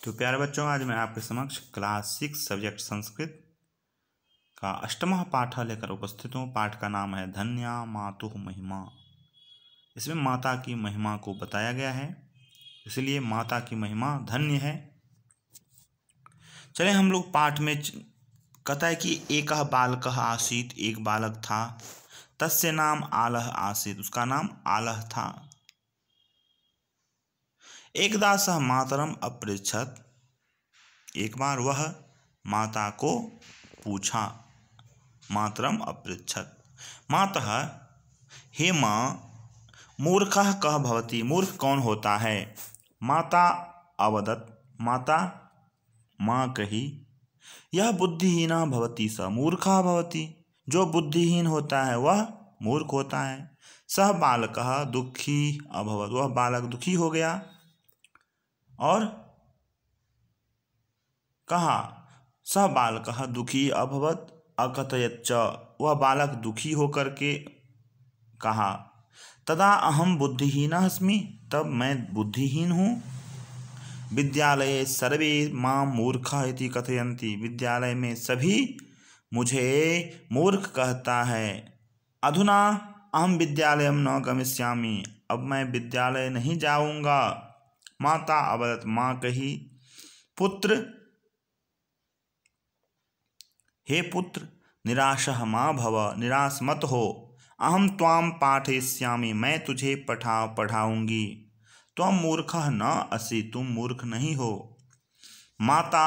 तो प्यारे बच्चों, आज मैं आपके समक्ष क्लास 6 सब्जेक्ट संस्कृत का अष्टमः पाठ लेकर उपस्थित हूँ। पाठ का नाम है धन्या मातुः महिमा। इसमें माता की महिमा को बताया गया है, इसलिए माता की महिमा धन्य है। चले हम लोग पाठ में कहता है कि एकः बालकः आसीत्, एक बालक था। तस्य नाम आलः आसीत्, उसका नाम आलह था। एकदा सः मातरम् अपृच्छत्, एक बार वह माता को पूछा। मातरम् अपृच्छत्, मातः हे माँ, मूर्खः कः भवति, मूर्ख कौन होता है। माता अवदत्, माता माँ कही, यह बुद्धिहीनः भवति स मूर्खः भवति, जो बुद्धिहीन होता है वह मूर्ख होता है। सः बालकः दुःखी अभवत्, वह बालक दुखी हो गया और कहा। सः बालकः दुखी अभवत् अकथयत् च, वह बालक दुखी होकर के कहा। तदा अहम बुद्धिहीनः अस्मि, तब मैं बुद्धिहीन हूँ। विद्यालये सर्वे मां मूर्खः इति कथयन्ति, विद्यालय में सभी मुझे मूर्ख कहता है। अधुना अहम विद्यालयं न गमिष्यामि, अब मैं विद्यालय नहीं जाऊँगा। माता अवदत्, माँ कही, पुत्र हे पुत्र, निराशः मा भव, निराश मत हो। अहम त्वां पाठयिष्यामि, मैं तुझे पढ़ाऊँगी। त्वं मूर्खः न असि, तुम मूर्ख नहीं हो। माता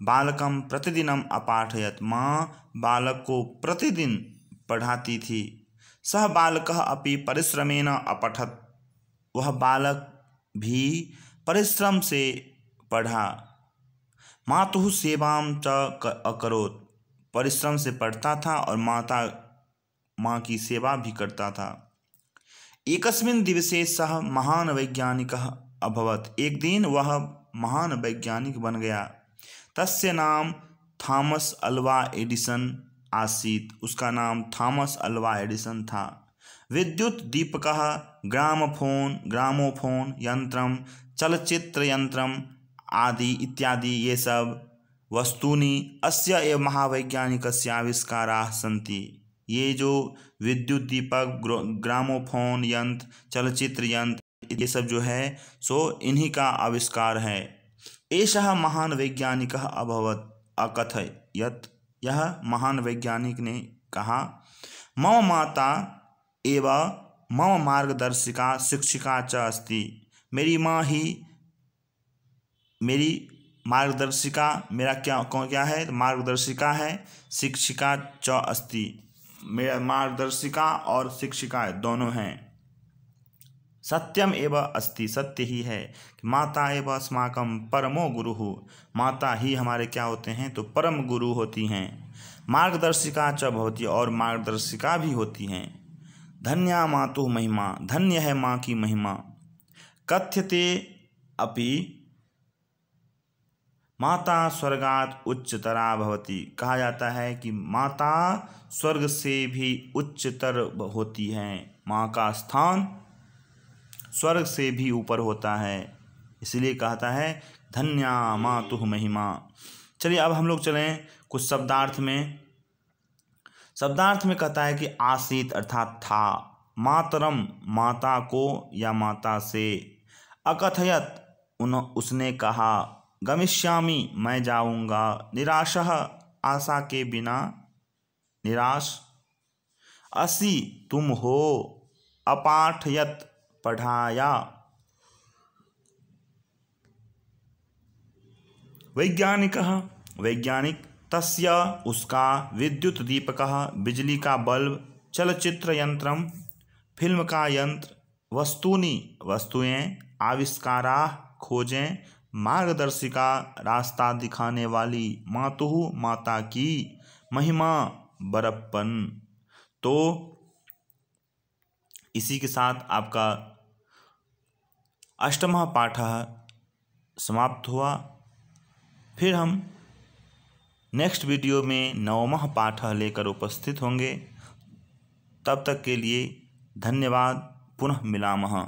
बालकं प्रतिदिनम् अपाठयत्, माँ बालक को प्रतिदिन पढ़ाती थी। सः बालकः अपि परिश्रमेण अपठत्, वह बालक भी परिश्रम से पढ़ा। मातुः सेवां च अकरोत्, परिश्रम से पढ़ता था और माँ की सेवा भी करता था। एकस्मिन् दिवसे सः महान वैज्ञानिकः अभवत्, एक दिन वह महान वैज्ञानिक बन गया। तस्य नाम थॉमस अल्वा एडिसन आसीत्, उसका नाम थॉमस अल्वा एडिसन था। विद्युत दीपकः ग्रामोफोन यंत्रम चलचित्र यंत्रम आदि इत्यादि ये सब वस्तूनि अस्य एव महावैज्ञानिकस्य आविष्काराः सन्ति। ये जो विद्युत दीपक, ग्रामोफोन यंत्र, चलचित्र यंत्र, ये सब जो है सो इन्हीं का आविष्कार है। एषः महान वैज्ञानिकः अभवत् अकथयत्, यह महान वैज्ञानिक ने कहा। मम माता एव मम मार्गदर्शिका शिक्षिका च अस्ति, मेरी माँ ही मेरी मार्गदर्शिका, मेरा क्या है, मार्गदर्शिका है। शिक्षिका च अस्ति, मेरा मार्गदर्शिका और शिक्षिका दोनों हैं। सत्यम एव अस्ति, सत्य ही है। माता एव अस्माकं परमो गुरुः, माता ही हमारे क्या होते हैं, तो परम गुरु होती हैं। मार्गदर्शिका च भवति, और मार्गदर्शिका भी होती हैं। धन्या मातुः महिमा, धन्य है माँ की महिमा। कथ्यते अपि माता स्वर्गात् उच्चतरा भवति, कहा जाता है कि माता स्वर्ग से भी उच्चतर होती है। माँ का स्थान स्वर्ग से भी ऊपर होता है, इसलिए कहता है धन्या मातुः महिमा। चलिए अब हम लोग चलें कुछ शब्दार्थ में। शब्दार्थ में कहता है कि आसीत अर्थात था, मातरम माता को या माता से, अकथयत उसने कहा, गमिष्यामि मैं जाऊंगा, निराशः आशा के बिना निराश, असि तुम हो, अपाठयत पढ़ाया, वैज्ञानिकः वैज्ञानिक, तस्य उसका, विद्युत दीपकः बिजली का बल्ब, चलचित्र यंत्रम फिल्म का यंत्र, वस्तूनि वस्तुएं, आविष्काराः खोजें, मार्गदर्शिका रास्ता दिखाने वाली, मातुः माता की, महिमा बड़प्पन। तो इसी के साथ आपका अष्टमः पाठः समाप्त हुआ। फिर हम नेक्स्ट वीडियो में नवमः पाठः लेकर उपस्थित होंगे। तब तक के लिए धन्यवाद, पुनः मिलामः।